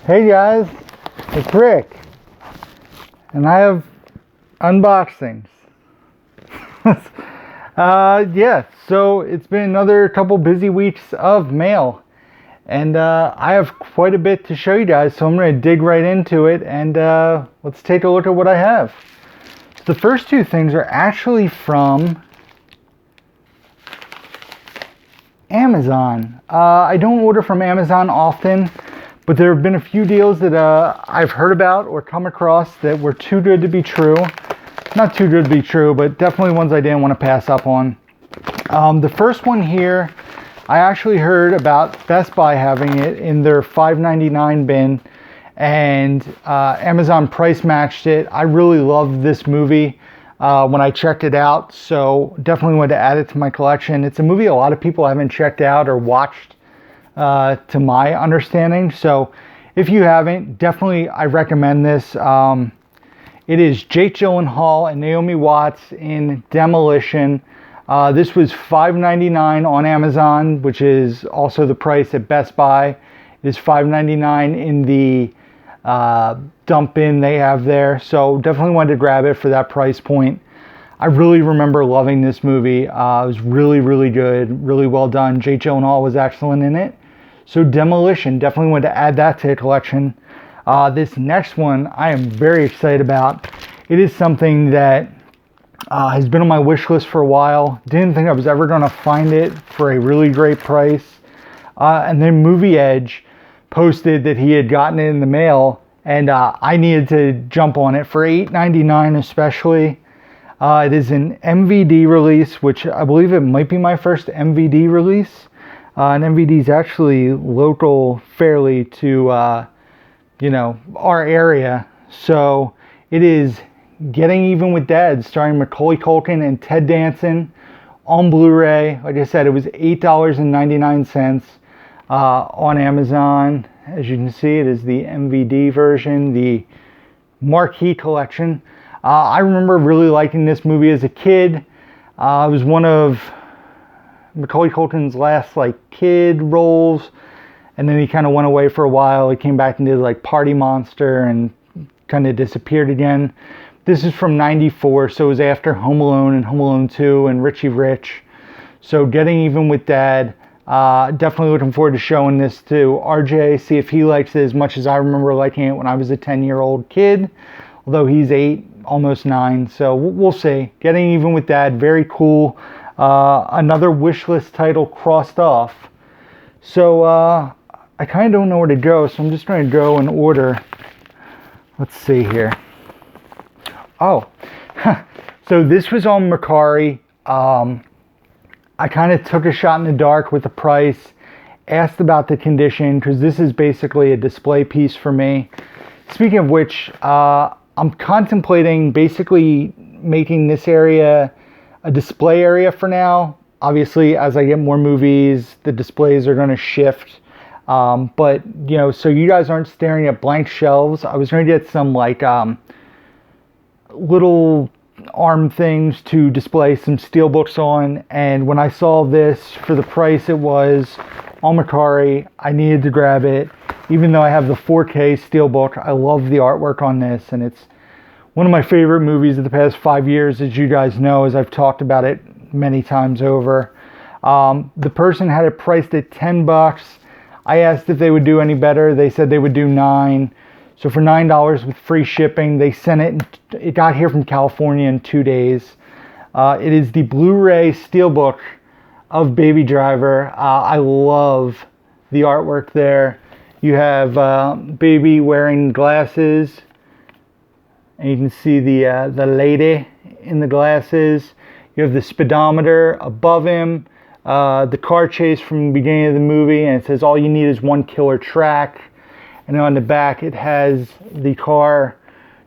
Hey guys, it's Rick, and I have unboxings. So it's been another couple busy weeks of mail, and I have quite a bit to show you guys, so I'm going to dig right into it, and let's take a look at what I have. So the first two things are actually from Amazon. I don't order from Amazon often, but there have been a few deals that I've heard about or come across that were too good to be true. Not too good to be true, but definitely ones I didn't want to pass up on. The first one here, I actually heard about Best Buy having it in their $5.99 bin, and Amazon price matched it. I really loved this movie when I checked it out, so definitely wanted to add it to my collection. It's a movie a lot of people haven't checked out or watched, to my understanding. So if you haven't, definitely I recommend this. It is Jake Gyllenhaal and Naomi Watts in Demolition. This was $5.99 on Amazon, which is also the price at Best Buy. It is $5.99 in the dump bin they have there. So definitely wanted to grab it for that price point. I really remember loving this movie. It was really, really good, really well done. Jake Gyllenhaal was excellent in it. So Demolition, definitely wanted to add that to the collection. This next one I am very excited about. It is something that has been on my wish list for a while. Didn't think I was ever going to find it for a really great price. And then Movie Edge posted that he had gotten it in the mail, and I needed to jump on it for $8.99 especially. It is an MVD release, which I believe it might be my first MVD release. And MVD is actually local fairly to, our area. So it is Getting Even with Dad, starring Macaulay Culkin and Ted Danson on Blu-ray. Like I said, it was $8.99 on Amazon. As you can see, it is the MVD version, the Marquee Collection. I remember really liking this movie as a kid. It was one of Macaulay Culkin's last kid roles, and then he kind of went away for a while. He came back and did Party Monster and kind of disappeared again. This is from '94, so it was after Home Alone and Home Alone 2 and Richie Rich. So Getting Even with Dad. Definitely looking forward to showing this to RJ, see if he likes it as much as I remember liking it when I was a 10-year-old kid, although he's 8, almost 9, so we'll see. Getting Even with Dad, very cool. Another wish list title crossed off. So I kind of don't know where to go, so I'm just going to go in order. Let's see here. Oh, so this was on Mercari. I kind of took a shot in the dark with the price, asked about the condition, because this is basically a display piece for me. Speaking of which, I'm contemplating basically making this area a display area for now. Obviously, as I get more movies, the displays are going to shift. But, so you guys aren't staring at blank shelves, I was going to get some little arm things to display some Steelbooks on, and when I saw this for the price it was on Mercari, I needed to grab it. Even though I have the 4K Steelbook, I love the artwork on this, and it's one of my favorite movies of the past 5 years, as you guys know, as I've talked about it many times over. The person had it priced at $10. I asked if they would do any better. They said they would do $9. So for $9 with free shipping, they sent it. It got here from California in 2 days. It is the Blu-ray Steelbook of Baby Driver. I love the artwork there. You have Baby wearing glasses, and you can see the lady in the glasses. You have the speedometer above him, the car chase from the beginning of the movie, and it says all you need is one killer track. And on the back it has the car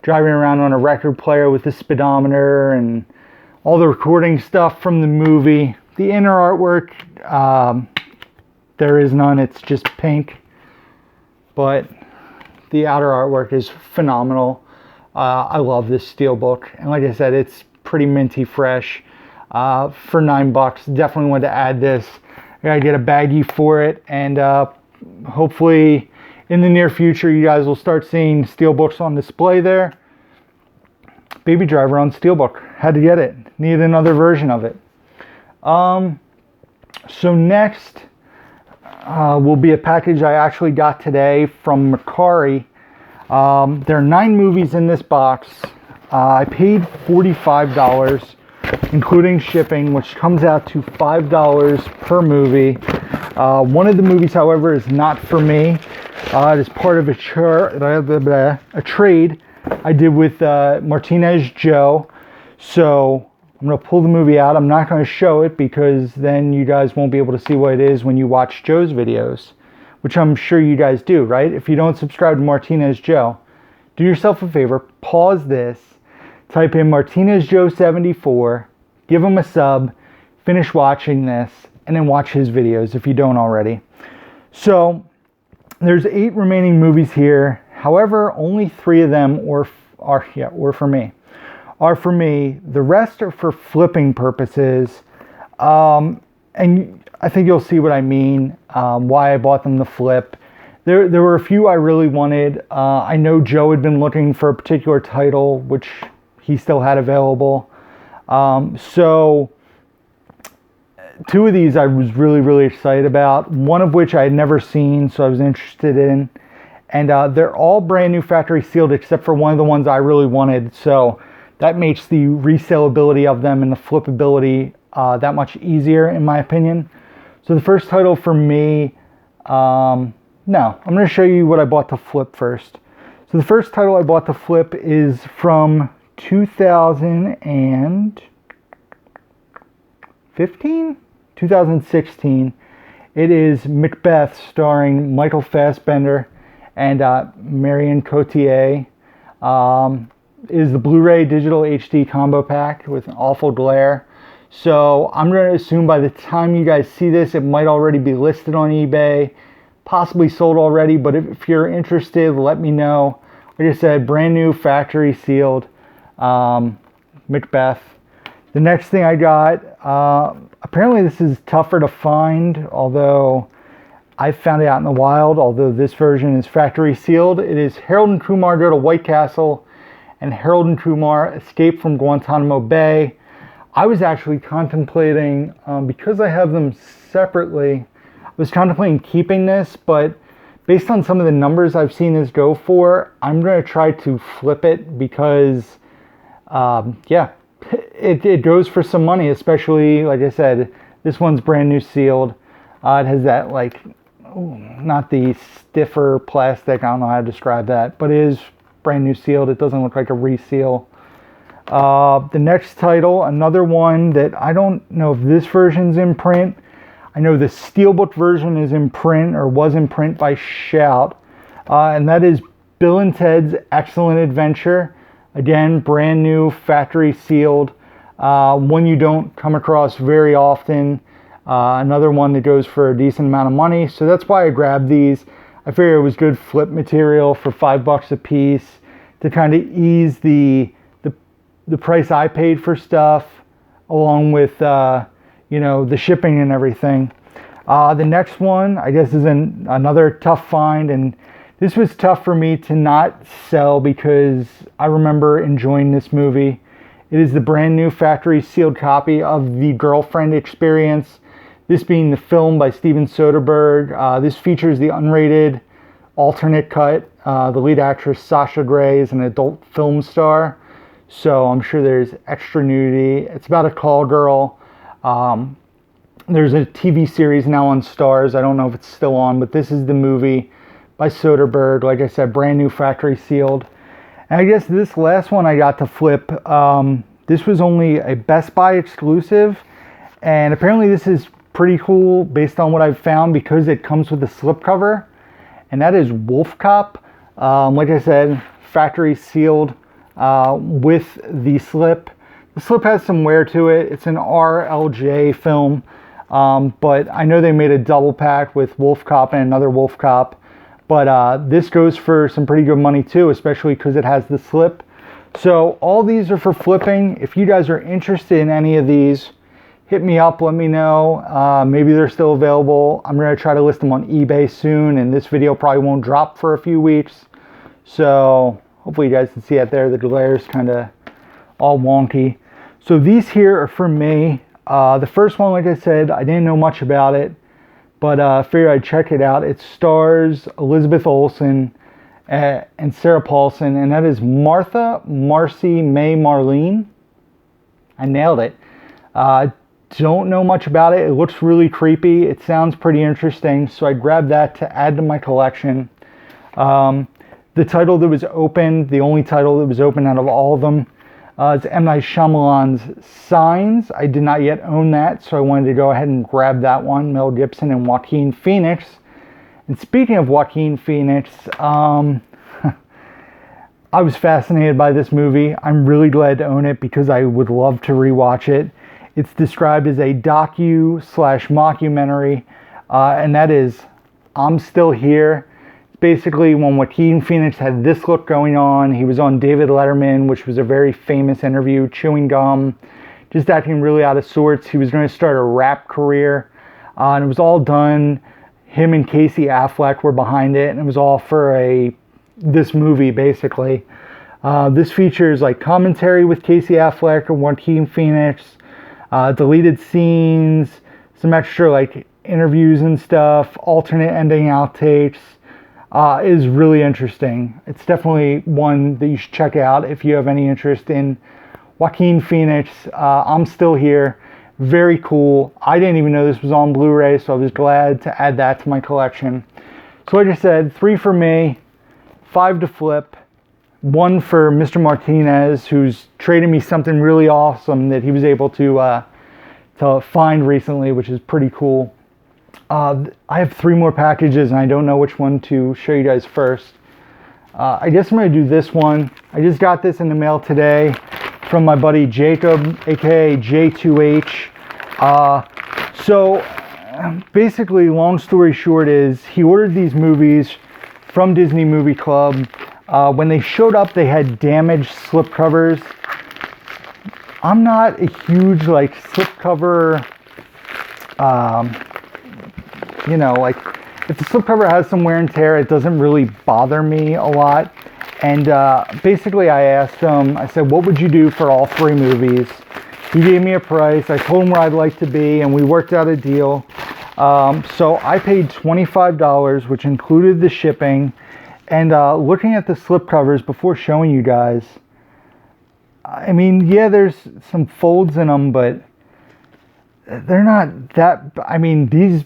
driving around on a record player with the speedometer and all the recording stuff from the movie. The inner artwork, there is none, it's just pink. But the outer artwork is phenomenal. I love this Steelbook. And like I said, it's pretty minty fresh. For $9, definitely wanted to add this. I gotta get a baggie for it, and hopefully in the near future, you guys will start seeing Steelbooks on display there. Baby Driver on Steelbook. Had to get it. Needed another version of it. So next will be a package I actually got today from Macari. There are 9 movies in this box. I paid $45, including shipping, which comes out to $5 per movie. One of the movies, however, is not for me. It is part of a trade I did with Martinez Joe. So I'm going to pull the movie out. I'm not going to show it because then you guys won't be able to see what it is when you watch Joe's videos, which I'm sure you guys do, right? If you don't subscribe to Martinez Joe, do yourself a favor, pause this, type in Martinez Joe 74, give him a sub, finish watching this, and then watch his videos if you don't already. So there's 8 remaining movies here. However, only 3 of them are for me. The rest are for flipping purposes. And I think you'll see what I mean, why I bought them to flip. There were a few I really wanted. I know Joe had been looking for a particular title, which he still had available. So 2 of these I was really, really excited about. One of which I had never seen, so I was interested in. And they're all brand new factory sealed except for one of the ones I really wanted. So that makes the resaleability of them and the flippability that much easier, in my opinion. So the first title for me, I'm going to show you what I bought to flip first. So the first title I bought to flip is from 2016. It is Macbeth, starring Michael Fassbender and Marion Cotillard. Is the Blu-ray digital HD combo pack with an awful glare. So I'm going to assume by the time you guys see this, it might already be listed on eBay, possibly sold already, but if you're interested, let me know. Like I said, brand new factory sealed Macbeth. The next thing I got, apparently this is tougher to find, although I found it out in the wild, although this version is factory sealed. It is Harold and Kumar Go to White Castle and Harold and Kumar Escape from Guantanamo Bay. I was actually contemplating, because I have them separately, I was contemplating keeping this, but based on some of the numbers I've seen this go for, I'm going to try to flip it because, it goes for some money, especially, like I said, this one's brand new sealed. It has that, not the stiffer plastic, I don't know how to describe that, but it is brand new sealed. It doesn't look like a reseal. The next title, another one that I don't know if this version's in print. I know the Steelbook version is in print, or was in print by Shout, and that is Bill and Ted's Excellent Adventure. Again, brand new, factory sealed. One you don't come across very often. Another one that goes for a decent amount of money. So that's why I grabbed these. I figured it was good flip material for $5 a piece to kind of ease the price I paid for stuff, along with the shipping and everything. The next one, I guess, is another tough find, and this was tough for me to not sell because I remember enjoying this movie. It is the brand new factory sealed copy of The Girlfriend Experience. This being the film by Steven Soderbergh. This features the unrated alternate cut. The lead actress, Sasha Grey, is an adult film star. So I'm sure there's extra nudity. It's about a call girl. There's a TV series now on Starz. I don't know if it's still on, but this is the movie by Soderbergh. Like I said, brand new factory sealed. And I guess this last one I got to flip. This was only a Best Buy exclusive. And apparently this is pretty cool based on what I've found because it comes with a slipcover. And that is Wolf Cop. Like I said, factory sealed with the slip. The slip has some wear to it. It's an RLJ film. But I know they made a double pack with Wolf Cop and another Wolf Cop. But this goes for some pretty good money too, especially because it has the slip. So all these are for flipping. If you guys are interested in any of these, hit me up, let me know. Maybe they're still available. I'm going to try to list them on eBay soon, and this video probably won't drop for a few weeks. So hopefully you guys can see it there. The glare's kind of all wonky. So these here are for me. The first one, like I said, I didn't know much about it, but I figured I'd check it out. It stars Elizabeth Olsen and Sarah Paulson, and that is Martha, Marcy, May, Marlene. I nailed it. Don't know much about it. It looks really creepy. It sounds pretty interesting, so I grabbed that to add to my collection. The title that was open, the only title that was open out of all of them, is M. Night Shyamalan's Signs. I did not yet own that, so I wanted to go ahead and grab that one. Mel Gibson and Joaquin Phoenix. And speaking of Joaquin Phoenix, I was fascinated by this movie. I'm really glad to own it because I would love to rewatch it. It's described as a docu/mockumentary, and that is I'm Still Here. Basically, when Joaquin Phoenix had this look going on, he was on David Letterman, which was a very famous interview, chewing gum, just acting really out of sorts. He was going to start a rap career, and it was all done. Him and Casey Affleck were behind it, and it was all for this movie, basically. This features like commentary with Casey Affleck and Joaquin Phoenix, deleted scenes, some extra like interviews and stuff, alternate ending outtakes. Is really interesting. It's definitely one that you should check out if you have any interest in Joaquin Phoenix. I'm Still Here. Very cool. I didn't even know this was on Blu-ray, so I was glad to add that to my collection. So like I said, 3 for me, 5 to flip, 1 for Mr. Martinez, who's traded me something really awesome that he was able to find recently, which is pretty cool. I have 3 more packages, and I don't know which one to show you guys first. I guess I'm going to do this one. I just got this in the mail today from my buddy Jacob, aka J2H. So basically, long story short is he ordered these movies from Disney Movie Club. When they showed up, they had damaged slipcovers. I'm not a huge like slipcover, you know, like if the slipcover has some wear and tear, it doesn't really bother me a lot. And basically I asked him, I said, what would you do for all 3 movies? He gave me a price. I told him where I'd like to be, and we worked out a deal. So I paid $25, which included the shipping. And looking at the slipcovers before showing you guys, I mean, yeah, there's some folds in them, but they're not that, I mean, these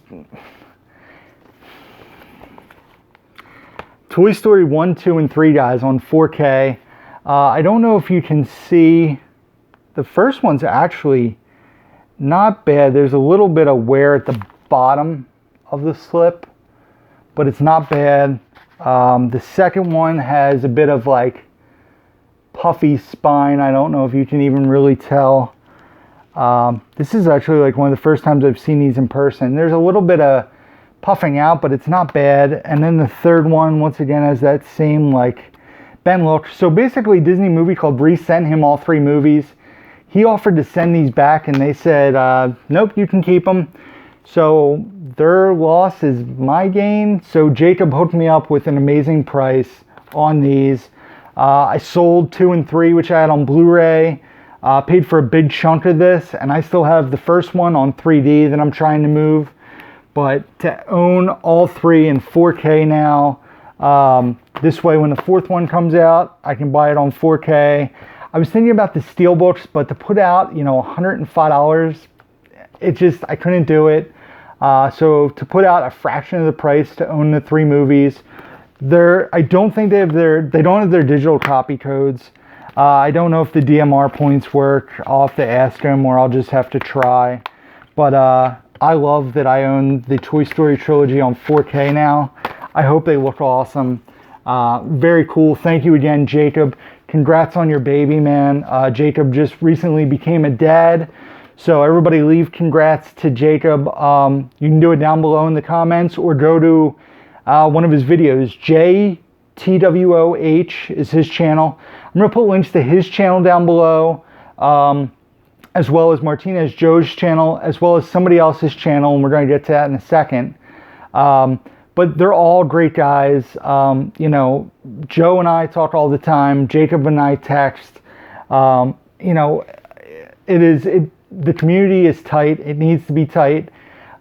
Toy Story 1, 2, and 3, guys, on 4K. I don't know if you can see, the first one's actually not bad. There's a little bit of wear at the bottom of the slip, but it's not bad. The second one has a bit of like puffy spine. I don't know if you can even really tell. This is actually like one of the first times I've seen these in person. There's a little bit of puffing out, but it's not bad. And then the third one, once again, has that same like bent look. So basically, Disney Movie Club resent him all 3 movies. He offered to send these back, and they said, nope, you can keep them. So their loss is my gain. So Jacob hooked me up with an amazing price on these. I sold 2 and 3, which I had on Blu-ray. Paid for a big chunk of this, and I still have the first one on 3D that I'm trying to move. But to own all 3 in 4K now, this way when the 4th one comes out, I can buy it on 4K. I was thinking about the Steelbooks, but to put out, you know, $105, it just, I couldn't do it. So to put out a fraction of the price to own the 3 movies, I don't think they don't have their digital copy codes. I don't know if the DMR points work. I'll have to ask them, or I'll just have to try. But I love that I own the Toy Story trilogy on 4K now. I hope they look awesome. Very cool. Thank you again, Jacob. Congrats on your baby, man. Jacob just recently became a dad. So everybody leave congrats to Jacob. You can do it down below in the comments, or go to one of his videos. JTWOH is his channel. I'm going to put links to his channel down below. as well as Martinez Joe's channel, as well as somebody else's channel, and we're going to get to that in a second. But they're all great guys. You know, Joe and I talk all the time. Jacob and I text. You know, the community is tight. It needs to be tight.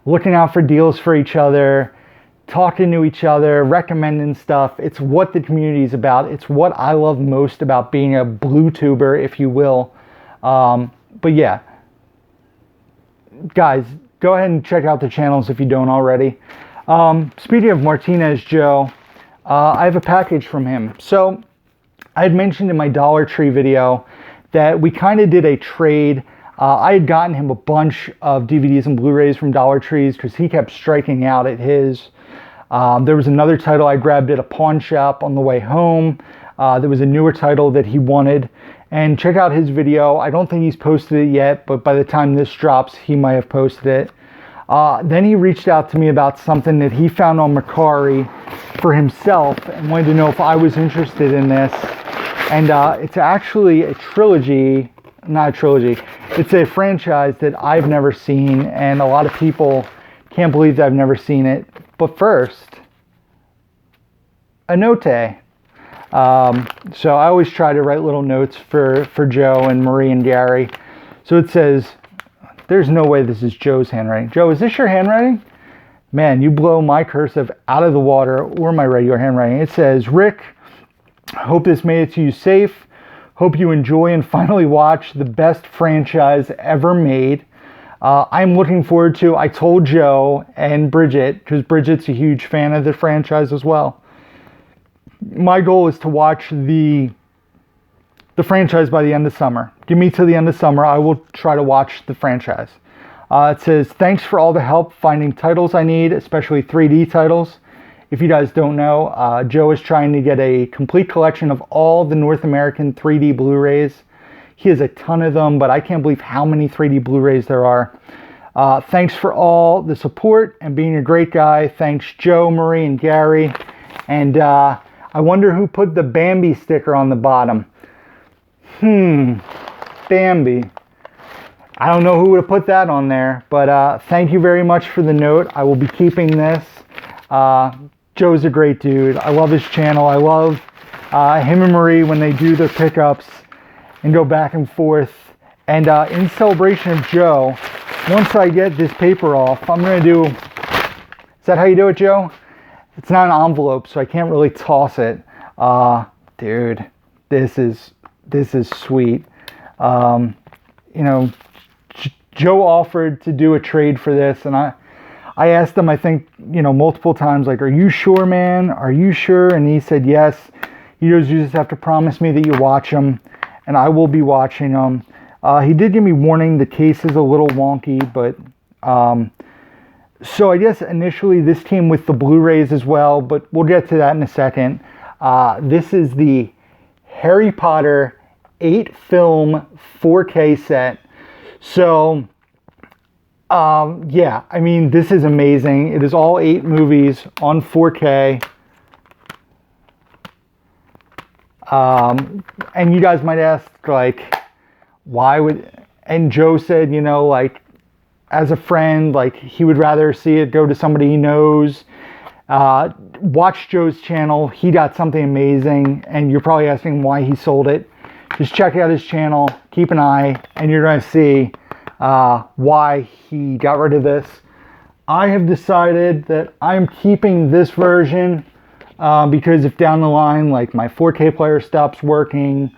Looking out for deals for each other, talking to each other, recommending stuff. It's what the community is about. It's what I love most about being a blue tuber, if you will. But yeah, guys, go ahead and check out the channels if you don't already. Speaking of Martinez Joe, I have a package from him. So I had mentioned in my Dollar Tree video that we kind of did a trade. I had gotten him a bunch of DVDs and Blu-rays from Dollar Trees because he kept striking out at his. There was another title I grabbed at a pawn shop on the way home. There was a newer title that he wanted. And check out his video. I don't think he's posted it yet, but by the time this drops, he might have posted it. Then he reached out to me about something that he found on Mercari for himself and wanted to know if I was interested in this. And it's actually a trilogy, not a trilogy, it's a franchise that I've never seen, and a lot of people can't believe that I've never seen it. But first, a note. So I always try to write little notes for Joe and Marie and Gary. So it says, there's no way this is Joe's handwriting. Joe, is this your handwriting? Man, you blow my cursive out of the water, or my regular handwriting. It says, Rick, hope this made it to you safe. Hope you enjoy and finally watch the best franchise ever made. I'm looking forward to, I told Joe and Bridget, because Bridget's a huge fan of the franchise as well. My goal is to watch the franchise by the end of summer. Give me till the end of summer. I will try to watch the franchise. It says, thanks for all the help finding titles I need, especially 3D titles. If you guys don't know, Joe is trying to get a complete collection of all the North American 3D Blu-rays. He has a ton of them, but I can't believe how many 3D Blu-rays there are. Thanks for all the support and being a great guy. Thanks, Joe, Marie, and Gary. And I wonder who put the Bambi sticker on the bottom. Bambi. I don't know who would have put that on there, but thank you very much for the note. I will be keeping this. Joe's a great dude. I love his channel. I love him and Marie when they do their pickups and go back and forth. And in celebration of Joe, once I get this paper off, I'm going to do... Is that how you do it, Joe? It's not an envelope, so I can't really toss it. Dude, this is sweet. You know, Joe offered to do a trade for this, and I asked him, I think, you know, multiple times, like, are you sure, man? Are you sure? And he said yes. He goes, you just have to promise me that you watch them, and I will be watching them. He did give me warning, the case is a little wonky, but... So I guess initially this came with the Blu-rays as well, but we'll get to that in a second. This is the Harry Potter 8-film 4K set. So, yeah, I mean, this is amazing. It is all 8 movies on 4K. And you guys might ask, like, why would... And Joe said, you know, like, as a friend, like, he would rather see it go to somebody he knows. Watch Joe's channel. He got something amazing, and you're probably asking why he sold it. Just check out his channel, keep an eye, and you're going to see why he got rid of this. I have decided that I'm keeping this version because if down the line, like, my 4K player stops working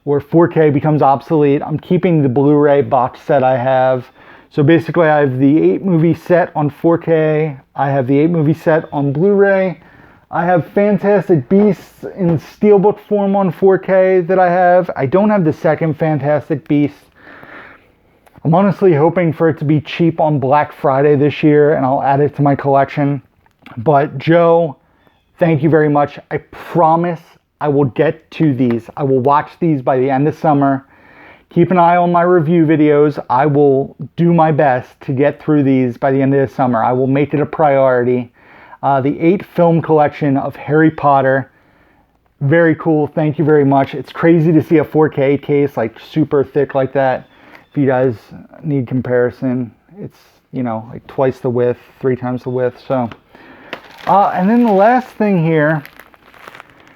or 4K becomes obsolete, I'm keeping the Blu-ray box set I have. So basically I have the 8-movie set on 4K, I have the 8-movie set on Blu-ray, I have Fantastic Beasts in Steelbook form on 4K that I have. I don't have the second Fantastic Beast. I'm honestly hoping for it to be cheap on Black Friday this year and I'll add it to my collection. But Joe, thank you very much. I promise I will get to these. I will watch these by the end of summer. Keep an eye on my review videos. I will do my best to get through these by the end of the summer. I will make it a priority. The 8-film collection of Harry Potter. Very cool. Thank you very much. It's crazy to see a 4K case, like, super thick like that. If If you guys need comparison, it's, you know, like twice the width, 3 times the width. So, and then the last thing here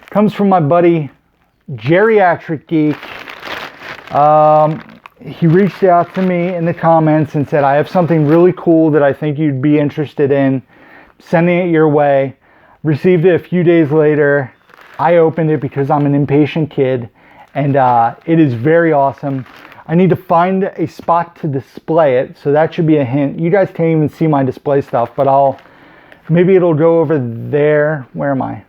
comes from my buddy, Geriatric Geek. He reached out to me in the comments and said, I have something really cool that I think you'd be interested in. Sending it your way. Received it a few days later. I opened it because I'm an impatient kid, and it is very awesome. I need to find a spot to display it, so that should be a hint. You guys can't even see my display stuff, but maybe it'll go over there. Where am I?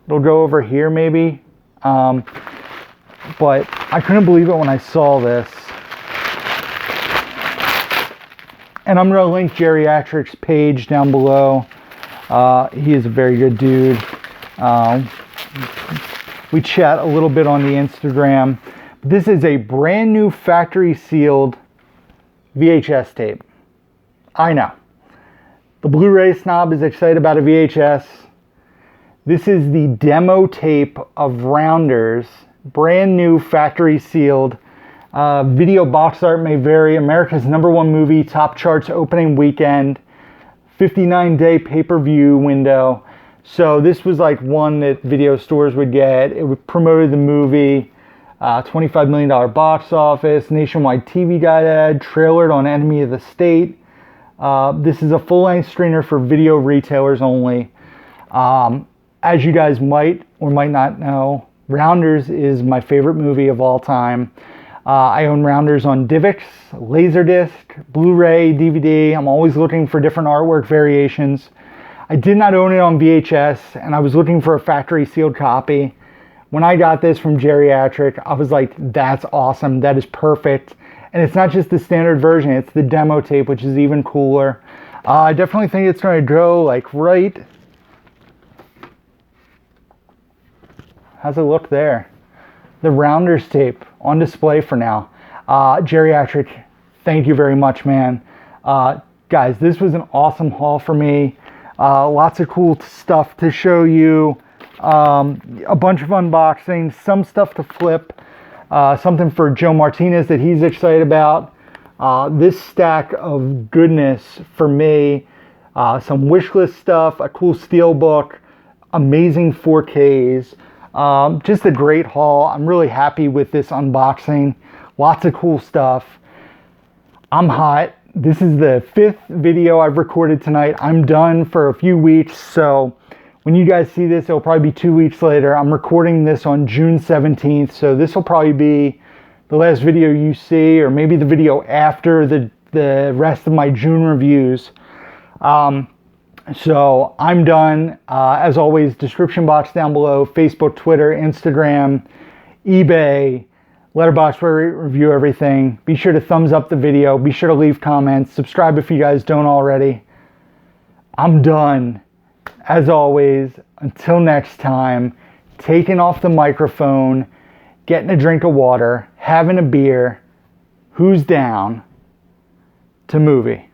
It'll go over here maybe. But I couldn't believe it when I saw this. And I'm going to link Geriatric's page down below. He is a very good dude. We chat a little bit on the Instagram. This is a brand new factory sealed VHS tape. I know. The Blu-ray snob is excited about a VHS. This is the demo tape of Rounders. Brand new factory sealed. Video box art may vary. America's #1 movie, top charts opening weekend. 59-day pay-per-view window. So this was like one that video stores would get. It promoted the movie. $25 million box office. Nationwide TV guide ad. Trailered on Enemy of the State. This is a full-length screener for video retailers only. As you guys might or might not know, Rounders is my favorite movie of all time. I own Rounders on DivX, Laserdisc, Blu-ray, DVD. I'm always looking for different artwork variations. I did not own it on VHS, and I was looking for a factory sealed copy. When I got this from Geriatric, I was like, that's awesome. That is perfect. And it's not just the standard version, it's the demo tape, which is even cooler. I definitely think it's going to go like right. How's it look there? The Rounders tape on display for now. Geriatric, thank you very much, man. Guys, this was an awesome haul for me. Lots of cool stuff to show you. A bunch of unboxings, some stuff to flip. Something for Joe Martinez that he's excited about. This stack of goodness for me. Some wish list stuff, a cool Steelbook, amazing 4Ks. Just a great haul. I'm really happy with this unboxing. Lots of cool stuff. I'm hot. This is the 5th video I've recorded tonight. I'm done for a few weeks, so when you guys see this, it'll probably be 2 weeks later. I'm recording this on June 17th, so this will probably be the last video you see, or maybe the video after the rest of my June reviews. So I'm done. As always, description box down below, Facebook, Twitter, Instagram, eBay, Letterboxd, where we review everything. Be sure to thumbs up the video. Be sure to leave comments. Subscribe if you guys don't already. I'm done. As always, until next time, taking off the microphone, getting a drink of water, having a beer. Who's down to movie?